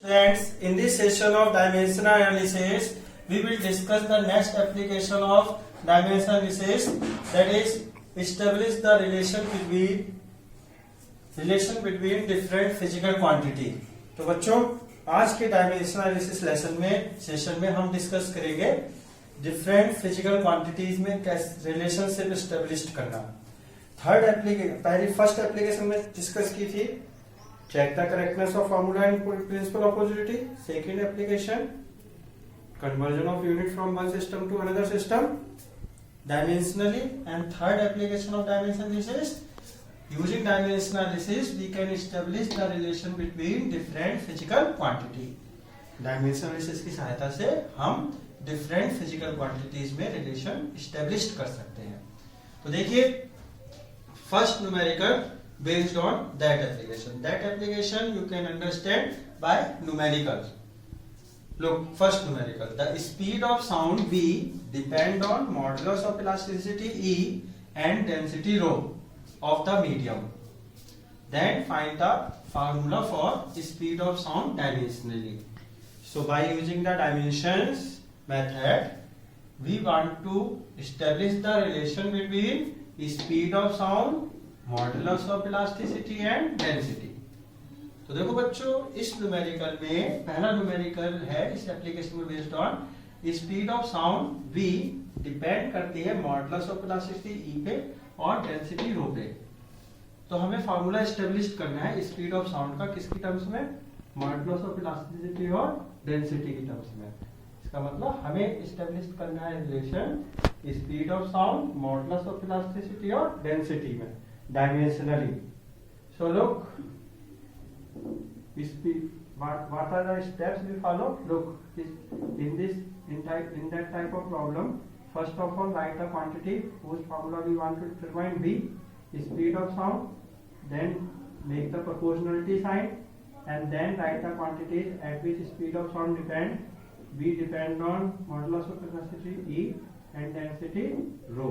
Friends, in this session of dimensional analysis, we will discuss the next application of dimensional analysis, that is establish the relation between different physical quantity. तो बच्चों, आज के dimensional analysis session में हम discuss करेंगे different physical quantities में कैसे relationship establish करना। फर्स्ट एप्लीकेशन में डिस्कस की थी check the correctness of formula and principle of causality. Second application, conversion of unit from one system to another system dimensionally. And third application of dimensional analysis, using dimensional analysis we can establish the relation between different physical quantity. dimensional analysis की सहायता से हम different physical quantities में relation establish कर सकते हैं। तो देखिए, first numerical based on that application you can understand by numericals. Look, first numerical, the speed of sound v depend on modulus of elasticity e and density rho of the medium. Then find the formula for speed of sound dimensionally. So by using the dimensions method, we want to establish the relation between speed of sound, modulus of elasticity and density. तो देखो बच्चों, इस numerical में पहला numerical है इस application में based on speed of sound v depend करती है मॉडुलस ऑफ इलास्टिसिटी e पे और डेंसिटी रो पे। तो हमें फार्मूला एस्टेब्लिश करना है स्पीड ऑफ साउंड का किसकी टर्म्स में, मॉडुलस ऑफ इलास्टिसिटी और डेंसिटी की टर्म्स में। इसका मतलब हमें एस्टेब्लिश करना है relation speed of sound, modulus of elasticity और डेंसिटी में dimensionally. So look, speed. What are the steps we follow? Look, in that type of problem, first of all write the quantity whose formula we want to determine v, speed of sound. Then make the proportionality sign, and then write the quantities at which speed of sound depend. V depend on modulus of elasticity e and density rho.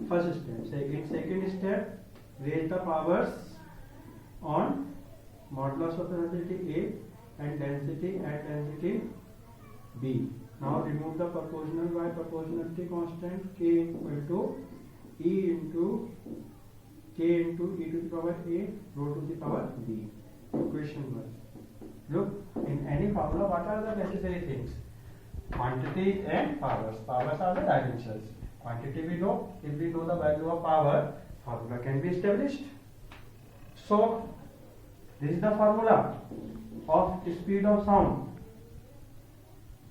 First step. Second step, raise the powers on modulus of elasticity A and density at density B. Now remove the proportional by proportionality constant k equal to E into k into e to the power A rho to the power B. Equation 1. Look, in any formula what are the necessary things? Quantity and powers. Powers are the dimensions. Quantity we know. If we know the value of power, formula can be established. So this is the formula of speed of sound.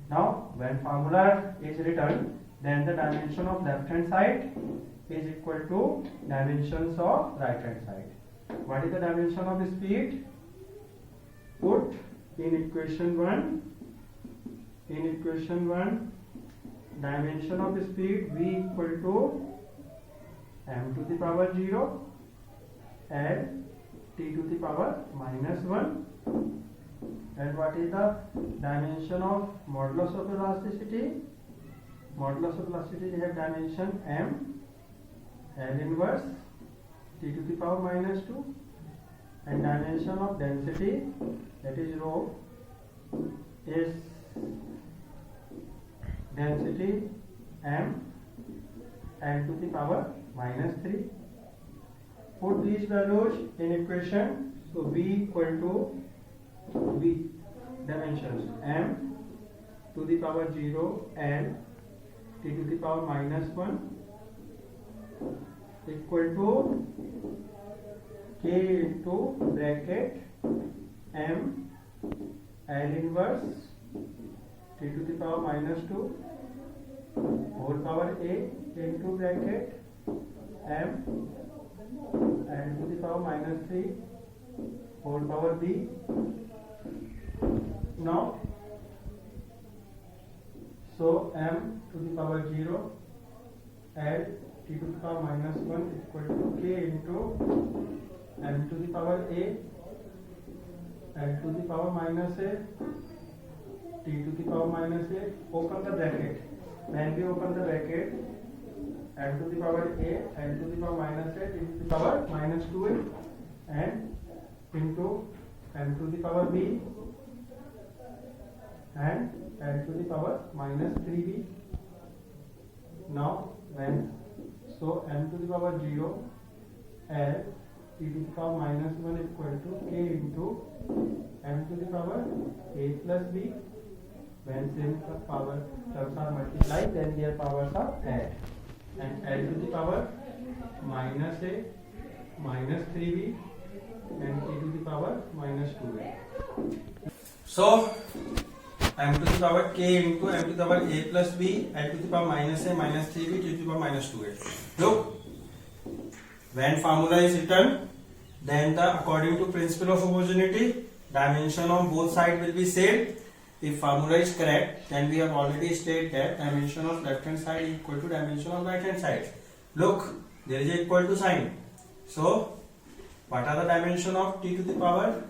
Now when formula is written, then the dimension of left hand side is equal to dimensions of right hand side. What is the dimension of speed? Put in equation 1. In equation 1, dimension of speed v equal to m to the power 0 and t to the power minus 1. And what is the dimension of modulus of elasticity? Modulus of elasticity have dimension m, L inverse t to the power minus 2, and dimension of density, that is rho, is density m L to the power minus 3. Put these values in equation. So v equal to v dimensions m to the power 0 and t to the power minus 1 equal to k into bracket m L inverse t to the power minus 2 whole power a into bracket m and to the power minus 3 whole power b. Now so m to the power 0 and t to the power minus 1 equal to k into m to the power a and to the power minus a t to the power minus a. Open the bracket. When we open the bracket, m to the power a and to the power minus a t to the power minus 2a and into m to the power b and L to the power minus 3b. Now when m to the power 0 L e to the power minus 1 equal to k into m to the power a plus b. When same power terms are multiplied, then their powers are add. And L to the power minus a minus 3b and k to the power minus 2a. So m to the power k into m to the power a plus b, L to the power minus a minus 3b, k to the power minus 2a. Look, when formula is written, then according to principle of homogeneity, dimension on both sides will be same. If formula is correct, then we have already stated that dimension of left hand side is equal to dimension of right hand side. Look, there is a equal to sign. So what are the dimension of t to the power?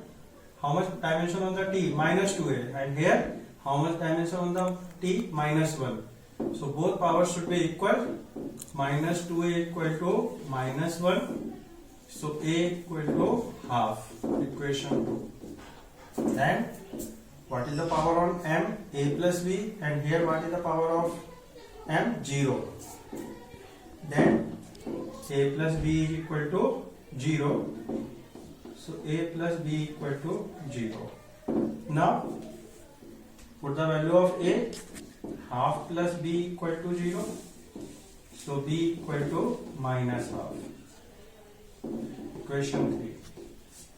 How much dimension on the t? Minus 2a. And here, how much dimension on the t? Minus 1. So both powers should be equal. Minus 2a equal to minus 1. So a equal to half. Equation 2. Then what is the power on m? A plus b. And here what is the power of m? 0. Then a plus b is equal to 0. So a plus b equal to 0. Now put the value of a. Half plus b equal to 0. So b equal to minus half. Equation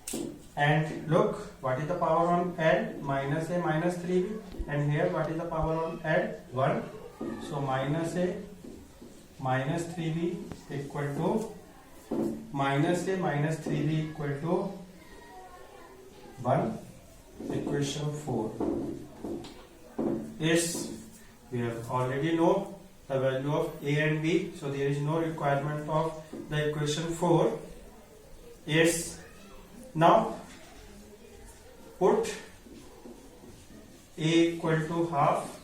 3. And look, what is the power on L? Minus a minus 3b. And here what is the power on L? 1. So minus a minus 3b equal to minus a minus 3b equal to 1. Equation 4. Yes, we have already know the value of a and b, so there is no requirement of the equation 4. Yes, now put a equal to half,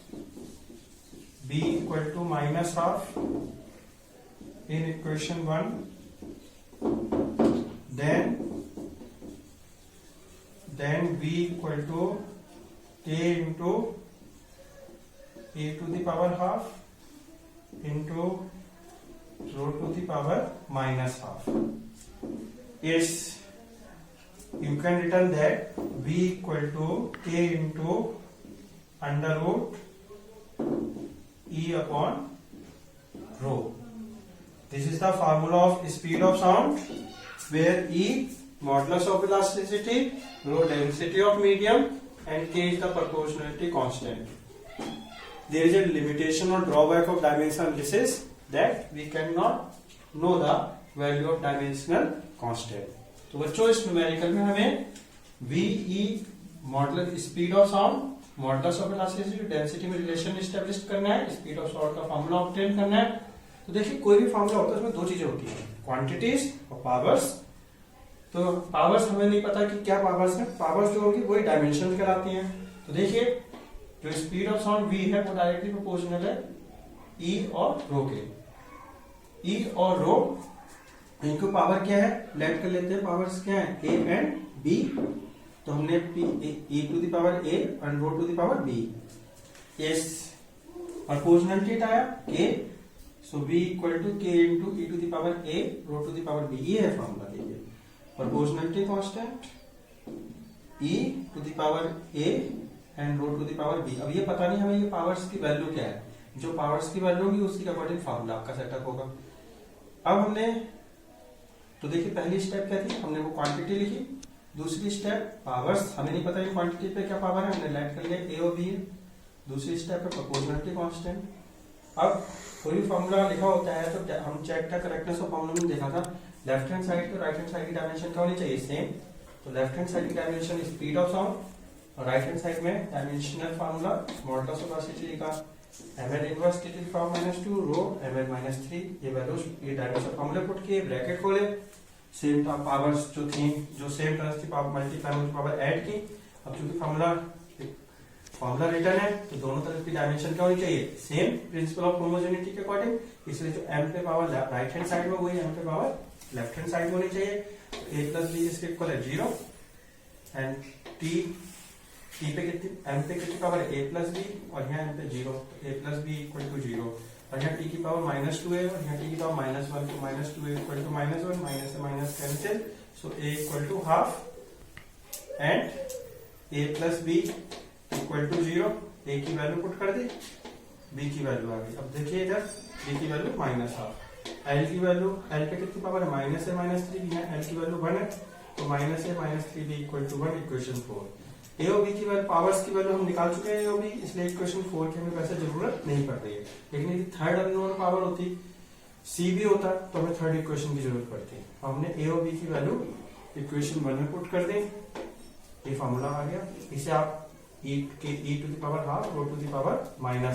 b equal to minus half in equation 1. Then b equal to k into a to the power half into rho to the power minus half. Yes, you can written that b equal to k into under root e upon rho. This is the formula of speed of sound, where e modulus of elasticity, rho density of medium, and k is the proportionality constant. There is a limitation or drawback of dimensional analysis, that we cannot know the value of dimensional constant. तो बच्चों इस numerical में हमें V E model speed of sound, models of elasticity, density में relation establish करना है, speed of sound का formula obtain करना है. तो देखिए कोई भी फॉर्मूला होता है उसमें दो चीजें होती हैं, क्वांटिटीज और पावर्स. तो पावर्स हमें नहीं पता कि क्या पावर्स है, पावर्स जो होगी वही डायमेंशन कहलाती हैं. तो देखिए जो स्पीड ऑफ साउंड v है वो डायरेक्टली प्रोपोर्शनल है e और रो के. e और रो इनको पावर क्या है, लेट कर लेते हैं. पावर्स क्या है, a एंड b. तो हमने e to the power a and rho to the power b. Yes, proportionality आया k. So b equal to k into e to the power a rho to the power b. ये है formula. देखिए proportionality constant e to the power a and rho to the power b. अब ये पता नहीं हमें ये powers की वैल्यू क्या है. जो पावर्स की वैल्यू होगी उसके अकॉर्डिंग फॉर्मूला आपका सेटअप होगा. अब हमने तो देखिए पहली स्टेप क्या थी, हमने वो क्वांटिटी लिखी. दूसरी स्टेप पावर्स, हमें नहीं पता ये क्वांटिटी पे क्या पावर है, हमने लेट कर लिया ए और बी. दूसरी स्टेप है प्रोपोर्शनलिटी कांस्टेंट. अब कोई फॉर्मूला लिखा होता है तो हम चेक का करेक्टनेस ऑफ फॉर्मूला में देखा था, लेफ्ट हैंड साइड तो राइट हैंड साइड की डायमेंशन क्या होनी चाहिए, सेम. तो लेफ्ट हैंड साइड की डायमेंशन स्पीड ऑफ साउंड और राइट हैंड साइड में dimensional formula modulus of velocity का ml inverse t to the power -2 rho ml -3. ये वैल्यूज ये डायमेंशन फॉर्मूला पुट किए, ब्रैकेट खोले, सेम पावर्स जो थी, जो सेम टर्म्स थी पावर मल्टीप्लाई में पावर ऐड की. अब चूंकि फॉर्मूला रिटर्न है तो दोनों तरफ की डायमेंशन क्या होनी चाहिए, सेम. प्रिंसिपल ऑफ होमोजेनिटी के अकॉर्डिंग, इसलिए जो m पे पावर राइट हैंड साइड में वही m पे पावर लेफ्ट हैंड साइड में होनी चाहिए. a प्लस b इसके इक्वल है 0 एंड t टी पे कितनी, m पे कितनी पावर a प्लस बी और यहाँ m पे 0, a plus B equal to 0, और यहाँ t की पावर -2a और यहाँ t की पावर -1, तो -2a इक्वल टू -1, माइनस से minus cancel, so a equal to half and a plus B equal to 0, a की वैल्यू पुट कर दी, b की वैल्यू आ गई। अब देखिए इधर b की वैल्यू -हाफ, l की वैल्यू, l पे कितनी पावर है माइनस से -3, यहाँ l की वैल्यू 1 है, तो माइनस से -3b इक्वल टू 1, इक्वेशन 4। ए और बी की वैल्यू, पावर्स की वैल्यू हम निकाल चुके हैं ए और बी, इसलिए इक्वेशन 4 की हमें वैसे जरूरत नहीं पड़ रही है। लेकिन यदि थर्ड अननोन पावर होती, सी भी होता, तो हमें थर्ड इक्वेशन की जरूरत पड़ती है। हमने ए और बी की वैल्यू इक्वेशन 1 में पुट कर दी, ये फॉर्मूला आ गया। इसे आप e to the power half, rho to the power -half.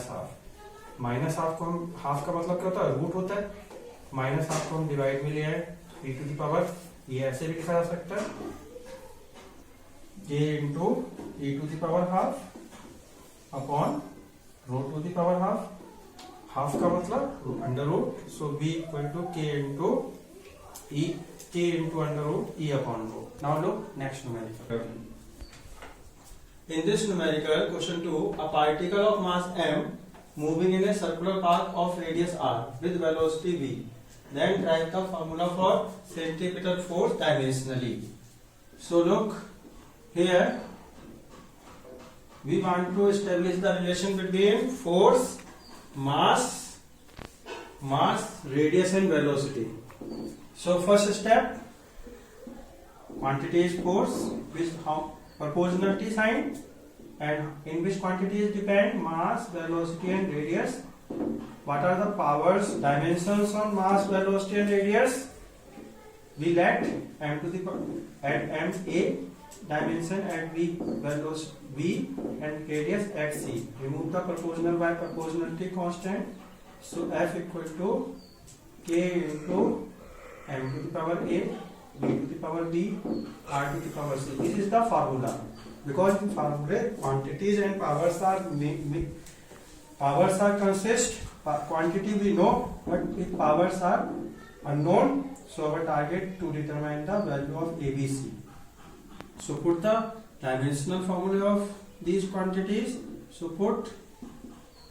-Half को हम, हाफ का मतलब क्या होता है, रूट होता है, -हाफ को हम डिवाइड में ले आए, e टू द पावर, ये ऐसे भी लिखा जा सकता है, k into e to the power half upon rho to the power half, half का मतलब under root, so b equal to k into e, k into under root e upon rho. Now look next numerical. In this numerical, question 2, a particle of mass m moving in a circular path of radius r with velocity v, then write the formula for centripetal force dimensionally. So look here, we want to establish the relation between force, mass, radius and velocity. So first step, quantity is force, which how proportionality sign, and in which quantities depend mass, velocity and radius. What are the powers, dimensions on mass, velocity and radius? We let m to the at m a dimension, at v velocity v and radius at c. Remove the proportional by proportionality constant, so f equal to k into m to the power a, b to the power b, r to the power c. This is the formula. Because in formula quantities and powers are consist, quantity we know, but if powers are unknown, so our target to determine the value of ABC. So put the dimensional formula of these quantities. So put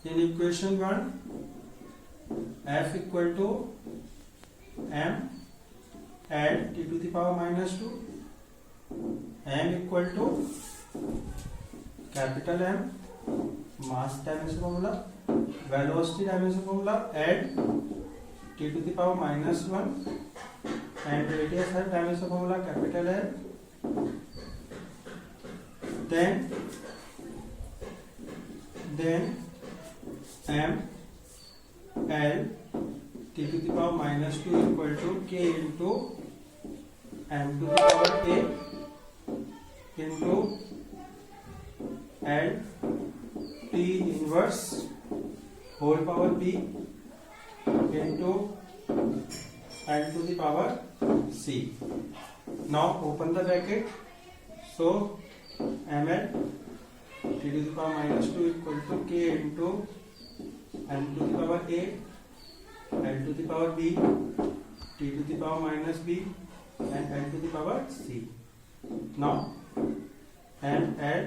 in equation 1, f equal to m add t to the power -2, m equal to capital M, mass dimension formula, velocity dimension formula, add t to the power -1, and radius dimension formula capital L, then m L t to the power -2 equal to k into m to the power a into L P inverse whole power p into L to the power c. Now open the bracket. So ml t to the power -2 equal to k into m to the power a, L to the power b, t to the power -b and L to the power c. Now and L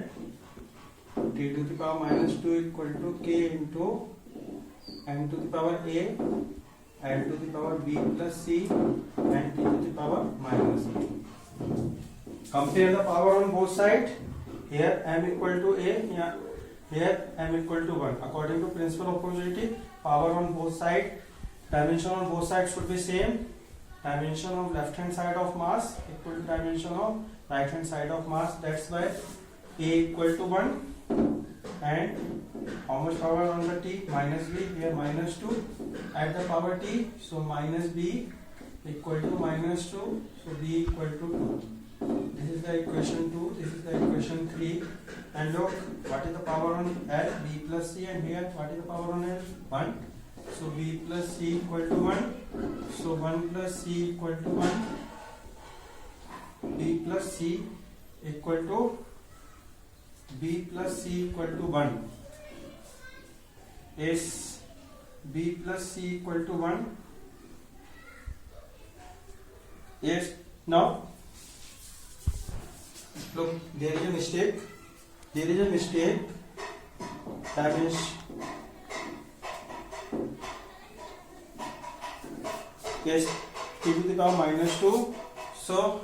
t to the power -2 equal to k into m to the power a, L to the power b plus c and t to the power -b. Compare the power on both sides. Here m equal to a, here m equal to 1. According to principle of probability, power on both sides, dimension on both sides should be same. Dimension of left hand side of mass equal to dimension of right hand side of mass. That's why a equal to 1, and how much power on the t, -b, here -2 at the power t, so -b equal to -2, so b equal to 2. This is the equation 2, this is the equation 3, and look what is the power on L, b plus c, and here what is the power on L, 1, so b plus c equal to 1, so 1 plus c equal to 1, b plus c equal to b plus c equal to 1 is b plus c equal to 1 is, now look, there is a mistake there is a mistake. That means yes, t to the power minus 2. So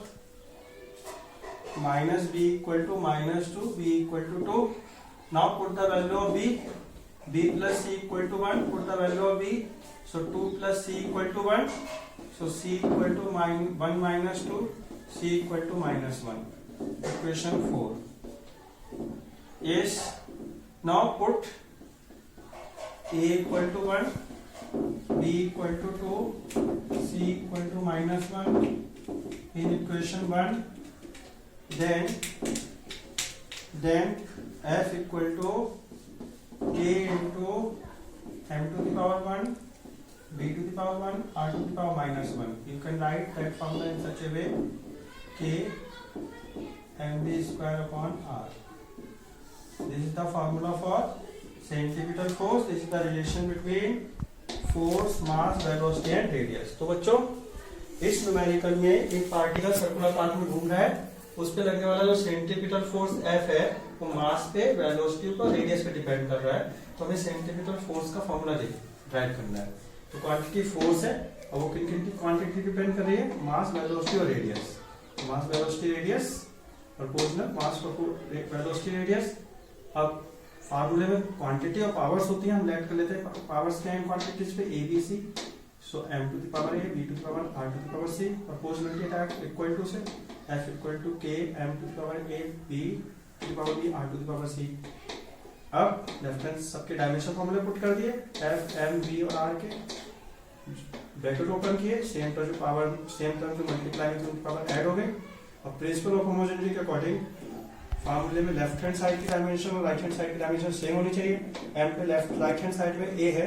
minus b equal to minus 2, b equal to 2. Now put the value of b. B plus c equal to 1. Put the value of b. So 2 plus c equal to 1. So c equal to 1 minus 2. C equal to minus 1. Equation 4. Yes. Now put a equal to 1, b equal to 2, c equal to minus 1 in equation 1. Then f equal to k into m to the power 1, b to the power 1, r to the power minus 1. You can write that formula in such a way: k mv square upon r. This is the formula for centripetal force. This is the relation between force, mass, velocity and radius. तो बच्चों, इस numerical में एक particle circular path में घूम रहा है, उस पे लगने वाला जो सेंट्रीपिटल फोर्स F है वो मास पे, वेलोसिटी पर, रेडियस पे डिपेंड कर रहा है. तो हमें सेंट्रीपिटल फोर्स का फॉर्मूला ड्राइव करना है. तो क्वांटिटी फोर्स है और वो किन किन की क्वांटिटी डिपेंड कर रही है? मास, वेलोसिटी और रेडियस. मास, वेलोसिटी, रेडियस, प्रोपोर्शनल मास, वेलोसिटी, रेडियस. अब फार्मूले में क्वांटिटी और पावर्स होती हैं, हम लेट कर लेते हैं. पावर्स क्या है क्वांटिटीज पे? A B C. So m to the power a, b to the power r to the power c. Proportionality attack equal to से f equal to k m to the power a, b to the power b, r to the power c. अब left hand सबके dimension फॉर्मूले put कर दिए, f m b और r के bracket open किए, same term जो power, same term जो मल्टीप्लाई में उनकी पावर ऐड हो गई. अब प्रिंसिपल ऑफ होमोजेनिटी के अकॉर्डिंग फार्मूले में लेफ्ट हैंड साइड की डायमेंशन और राइट हैंड साइड की डायमेंशन सेम होनी चाहिए. m पे राइट हैंड साइड में a है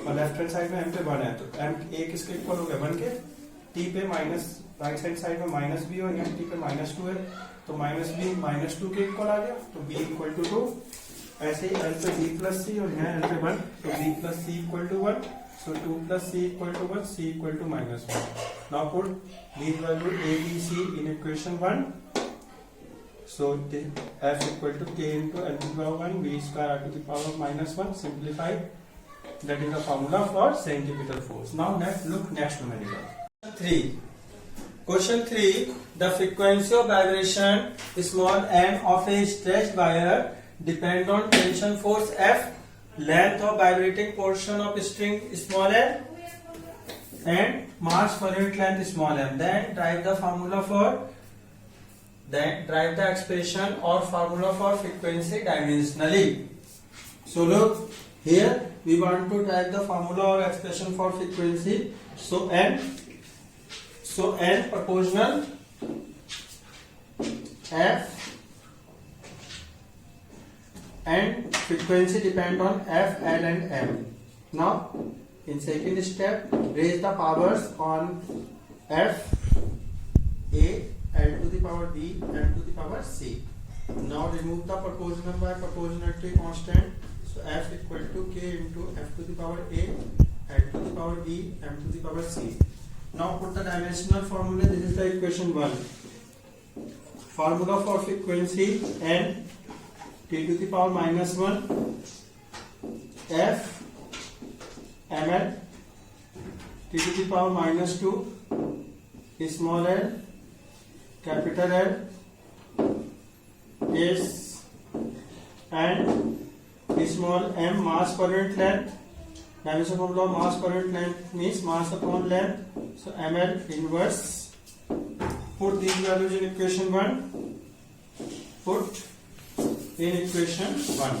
और लेफ्ट हैंड साइड में m पे 1 है, तो m a किसके इक्वल हो गया? 1 के. t पे माइनस, राइट हैंड साइड में माइनस b और यहाँ t पे माइनस 2 है, तो माइनस b माइनस 2 के इक्वल आ गया, तो b इक्वल टू 2. ऐसे ही l पे b प्लस c और यहाँ l पे 1, तो b plus c equal to 1. So 2 plus c equal to 1, c equal to minus 1. Now put these value a, b, c in equation 1. So f equal to k into n to the power 1, b square r to the power minus 1. Simplify. That is the formula for centripetal force. Now let's look next numerical. 3. Question 3. The frequency of vibration small n of a stretched wire depend on tension force F, length of vibrating portion of string small n, and mass per unit length small m. Then drive the formula for, then drive the expression or formula for frequency dimensionally. So look here, we want to drive the formula or expression for frequency. So n proportional f and frequency depend on f, l and m. Now in second step, raise the powers on f, a, l to the power b, m to the power c. Now remove the proportional by proportionality constant. So f equal to k into f to the power a, l to the power b, m to the power c. Now put the dimensional formula. This is the equation 1. Formula for frequency n, t to the power minus 1, f ml, t to the power minus 2, small l, capital L, s, and small m, mass per unit length. Dimension formula of mass per unit length means mass upon length. So ml inverse. Put these values in equation 1. Put in equation 1.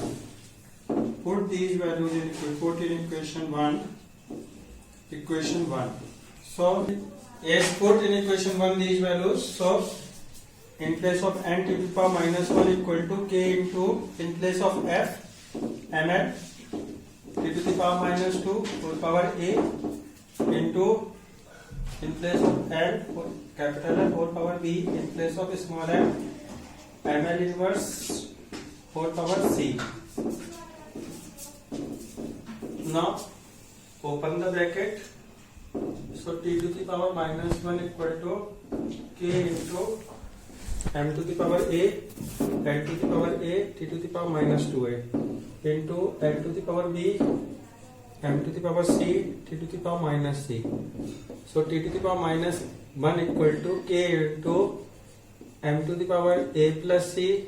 Put these values in equation 1. Equation 1. So yes, put in equation 1 these values. So in place of n to the power minus 1 equal to k into, in place of f, ml, t to the power minus 2 whole power a into, in place of l, capital L whole power b, in place of small m, ml inverse whole power c. Now open the bracket. So t to the power minus 1 equal to k into m to the power a, l to the power a, t to the power minus 2a into l to the power b, m to the power c, t to the power minus c. So t to the power minus 1 equal to k into m to the power a plus c,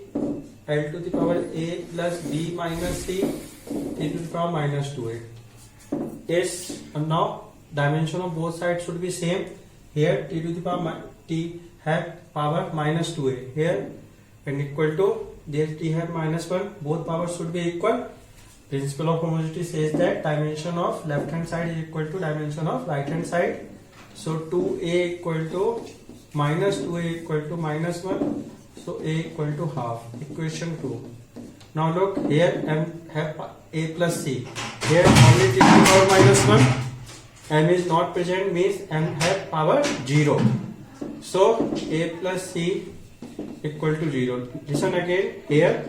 l to the power a plus b minus c, t to the power minus 2a. Yes, and now dimension of both sides should be same. Here t to the power t have power minus 2a here and equal to there t have minus 1. Both powers should be equal. Principle of homogeneity says that dimension of left hand side is equal to dimension of right hand side. So 2a equal to minus 2a equal to minus 1. So a equal to half. Equation 2. Now look here, m have a plus c. Here only t to the power minus 1. M is not present means m have power 0. So a plus c equal to 0. Listen again. Here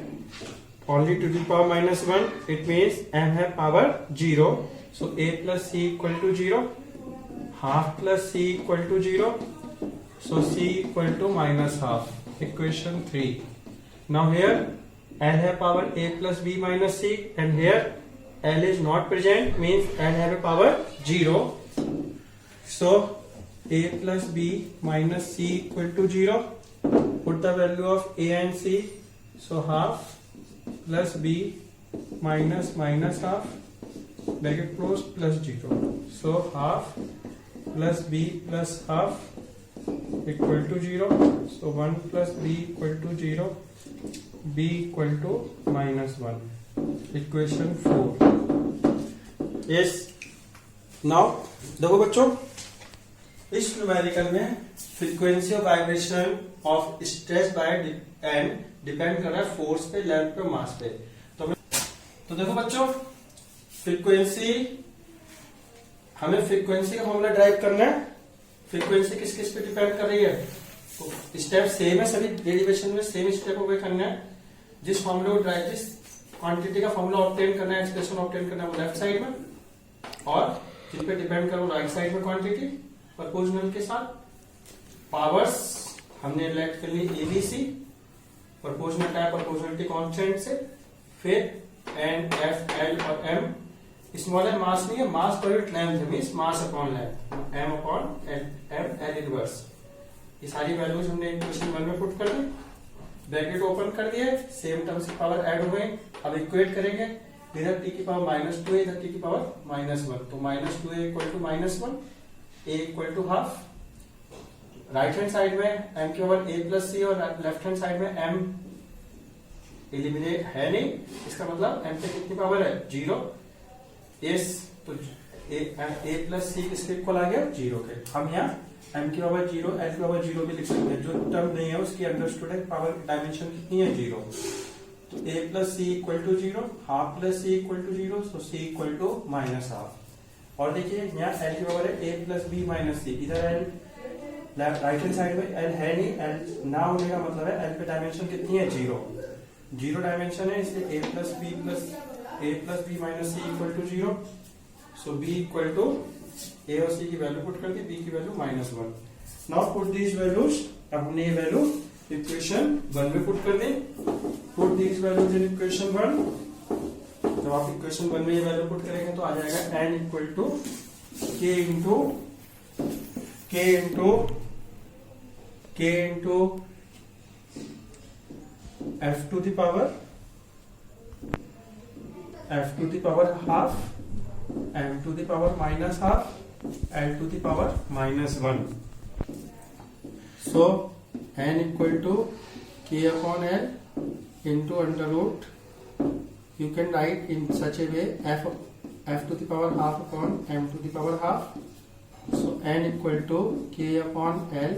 only to the power minus 1. It means m have power 0. So a plus c equal to 0. Half plus c equal to 0. So c equal to minus half. Equation 3. Now here L have power a plus b minus c, and here L is not present means L have a power 0. So a plus b minus c equal to 0. Put the value of a and c. So half plus b minus minus half, bracket close, plus 0. So half plus b plus half equal to 0. So 1 plus b equal to 0. b equal to minus 1. Equation 4. Yes. Now देखो बच्चों, इस numerical में frequency of vibration of stress by and depend कर रहा है force पे, length पे, मास पे. तो देखो बच्चों, फ्रीक्वेंसी, हमें फ्रीक्वेंसी का फॉर्मूला ड्राइव करना है. फ्रीक्वेंसी किस किस पे डिपेंड कर रही है? तो स्टेप सेम है, सभी डेरिवेशन में सेम स्टेप ओबे करना है. जिस फॉर्मूले को ड्राइव, जिस क्वांटिटी का फॉर्मूला ऑब्टेन करना है, एक्सप्रेशन ऑब्टेन करना है, वो लेफ्ट साइड में, और जिस पे डिपेंड करो राइट साइड में क्वांटिटी प्रोपोर्शनल के साथ. पावर्स हमने लेट कर ली ABC, proportional type proportionality constant से. फिर एन, एफ, एल और एम. स्मॉल है, मास नहीं है, मास पर यूनिट लेंथ है, means mass upon length, M upon M L inverse. ये सारी वैल्यूज हमने इक्वेशन 1 में पुट कर दी, ब्रैकेट ओपन कर दिए, सेम टर्म्स की पावर ऐड हो गई. अब इक्वेट करेंगे, इधर टी की पावर माइनस 2, इधर टी की पावर माइनस 1. तो minus 2 equal to minus 1, A equal to half. Right hand side में एम की पावर ए प्लस सी, और लेफ्ट हैंड साइड में एम एलिमिनेट है नहीं, इसका मतलब एम पे कितनी पावर है? 0. एस तो ए प्लस सी किसके इक्वल आ गया? 0 के. हम यहाँ m की पावर 0, l की पावर 0 भी लिख सकते हैं. जो टर्म नहीं है उसकी अंडरस्टूड है, पावर डायमेंशन कितनी है? 0. तो a plus C equal to 0, half plus C equal to 0, so c equal to minus half. और देखिए यहाँ l की पावर है a plus B minus C. इधर l राइट हैंड साइड में l है नहीं, l ना होने का मतलब है l पे डायमेंशन कितनी है? 0. 0 डायमेंशन है, इसलिए a plus B minus C equal to 0. So b equal to A और सी की वैल्यू पुट कर दी, बी की value minus 1. Now put these values. अब हमने ये वैल्यू इक्वेशन 1 में पुट कर दी. Put these values in equation 1. जब आप इक्वेशन 1 में ये वैल्यू पुट करेंगे तो आ जाएगा n equal to k into f to the power half, m to the power minus half, l to the power minus 1. So n equal to k upon l into under root. You can write in such a way, f to the power half upon m to the power half. So n equal to k upon l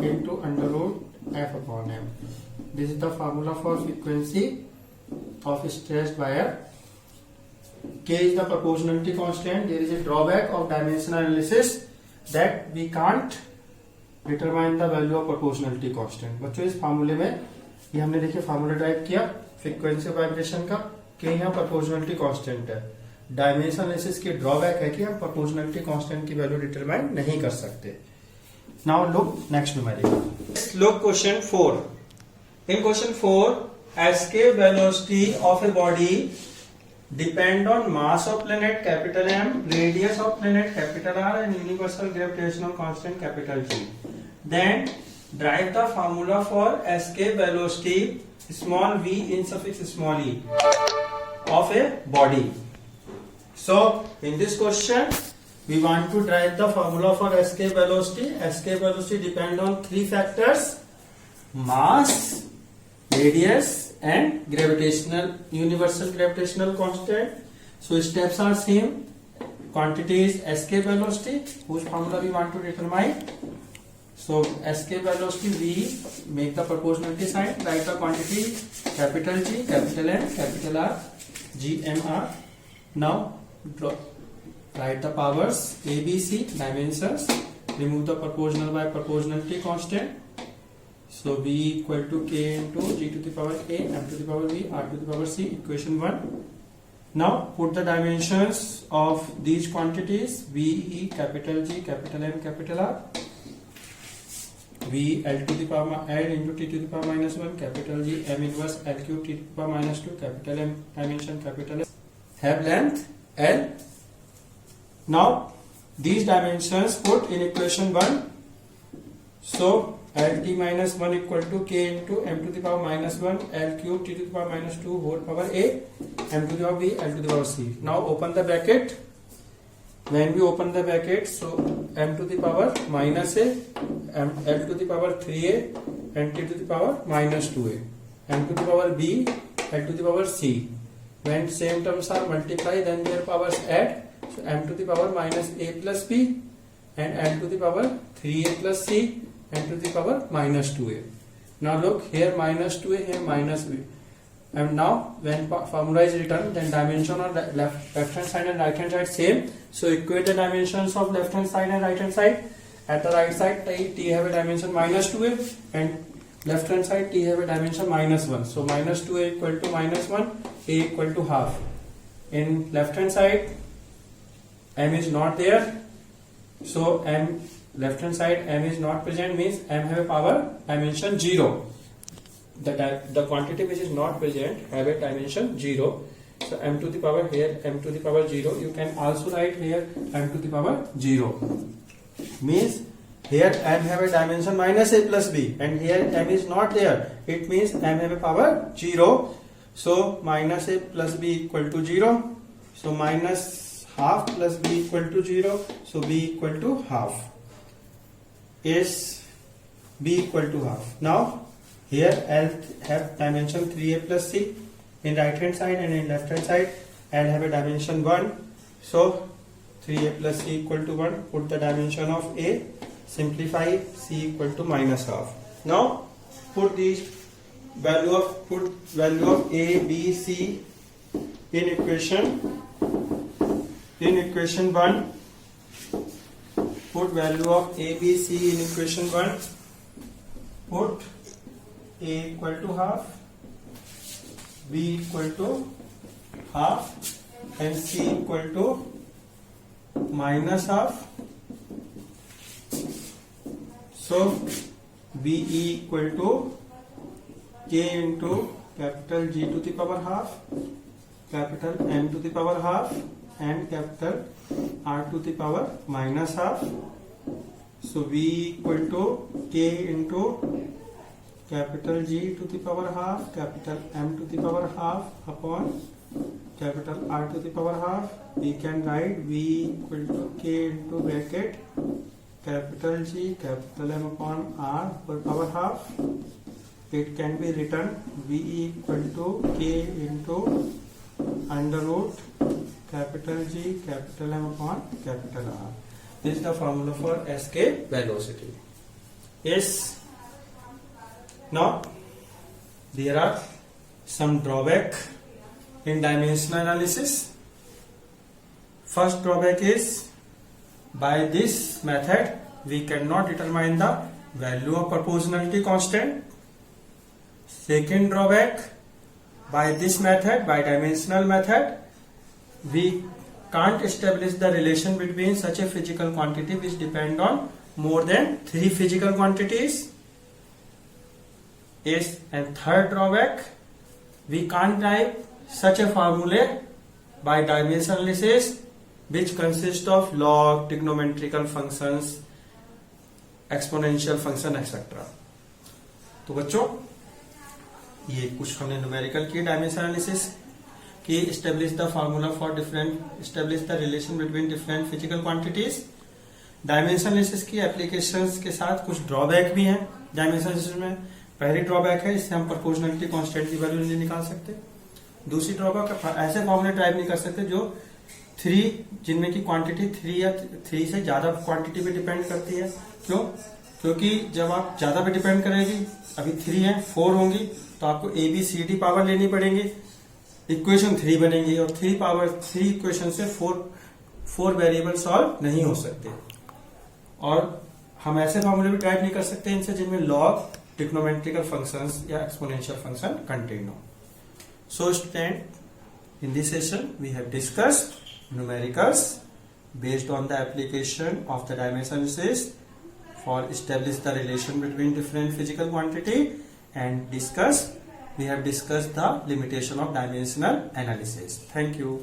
into under root f upon m. This is the formula for frequency of stress wire. K is the proportionality constant. There is a drawback of dimensional analysis that we can't determine the value of proportionality constant. बच्चों इस फार्मूले में ये हमने देखिए formula type किया frequency of vibration का, K यहाँ proportionality constant है. डायमेंशनल एनालिसिस की ड्रॉबैक है कि हम proportionality constant की वैल्यू डिटरमाइन नहीं कर सकते. Now look next numerical. Look question 4. In question 4, escape velocity of a body depend on mass of planet capital M, radius of planet capital R, and universal gravitational constant capital G. Then derive the formula for escape velocity small v in suffix small e of a body. So in this question we want to derive the formula for escape velocity. Escape velocity depend on three factors: mass, radius, and universal gravitational constant. So steps are same. Quantity is escape velocity, whose formula we want to determine. So escape velocity, we make the proportionality sign, write the quantity capital G, capital N, capital R, G, M, R. Now write the powers A, B, C, dimensions, remove the proportional by proportionality constant. So V equal to K into G to the power A, M to the power V, R to the power C, equation 1. Now put the dimensions of these quantities: V, E, capital G, capital M, capital R. V L to the power L into T to the power minus 1, capital G, M inverse L cube T to the power minus 2, capital M dimension, capital S, have length L. Now these dimensions put in equation 1. So Lt minus 1 equal to K into M to the power minus 1, L cube T to the power minus 2 whole power A, M to the power B, L to the power C. Now open the bracket. When we open the bracket, so M to the power minus A, L to the power 3A, and T to the power minus 2A, M to the power B, L to the power C. When same terms are multiplied, then their powers add. So M to the power minus A plus B, and L to the power 3A plus C, and to the power minus 2A. Now look, here minus 2A, here minus B. And now when formula is written, then dimension on the left hand side and right hand side same. So equate the dimensions of left hand side and right hand side. At the right side, T have a dimension minus 2A, and left hand side T have a dimension minus 1. So minus 2A equal to minus 1, A equal to half. In left hand side, M is not there. So M left hand side M is not present, means M have a power dimension 0. The quantity which is not present have a dimension 0. So M to the power, here M to the power 0. You can also write here M to the power 0. Means here M have a dimension minus A plus B, and here M is not there. It means M have a power 0. So minus A plus B equal to 0. So minus half plus B equal to 0. So B equal to half. Is B equal to half. Now here L have dimension 3A plus C in right hand side, and in left hand side L have a dimension 1. So 3A plus C equal to 1. Put the dimension of A, simplify, C equal to minus half. Now put value of A, B, C in equation 1. Put value of A, B, C in equation 1. Put A equal to half, B equal to half, and C equal to minus half. So BE equal to K into capital G to the power half, capital M to the power half, and capital R to the power minus half. So V equal to K into capital G to the power half, capital M to the power half upon capital R to the power half. We can write V equal to K into bracket capital G, capital M upon R for power half. It can be written V equal to K into under root capital G, capital M upon capital R. This is the formula for escape velocity. Yes. Now there are some drawback in dimensional analysis. First drawback is, by this method we cannot determine the value of proportionality constant. Second drawback, by this method, by dimensional method, we can't establish the relation between such a physical quantity which depend on more than 3 physical quantities. Yes, and third drawback, we can't type such a formula by dimension analysis which consists of log, trigonometrical functions, exponential function, etc. तो बच्चों ये कुछ हमने numerical की dimension analysis की, establish the formula for different, establish the relation between different physical quantities. Dimension analysis की applications के साथ कुछ ड्रॉबैक भी हैं डायमेंशन एनालिसिस में। पहली ड्रॉबैक है, इससे हम प्रोपोर्शनलिटी कांस्टेंट की वैल्यू नहीं निकाल सकते। दूसरी ड्रॉबैक, ऐसे फॉर्मूले टाइप नहीं कर सकते जो 3, जिनमें की क्वांटिटी 3 या 3 से ज्यादा क्वांटिटी पे डिपेंड करती है। क्यों? क्योंकि जब आप ज्यादा पे डिपेंड करेगी, अभी 3 है, 4 होंगी, तो आपको ABCD पावर लेनी पड़ेगी, इक्वेशन 3 बनेगी, और 3 पावर 3 इक्वेशन से 4 वेरिएबल सॉल्व नहीं हो सकते। और हम ऐसे फॉर्मूले भी टाइप नहीं कर सकते इनसे जिनमें लॉग, ट्रिग्नोमेट्रिकल फंक्शंस या एक्सपोनेंशियल फंक्शन कंटेन हो। So student, in this session we have discussed numericals based on the application of the dimension analysis for establish the relation between different physical quantity, and we have discussed the limitation of dimensional analysis. Thank you.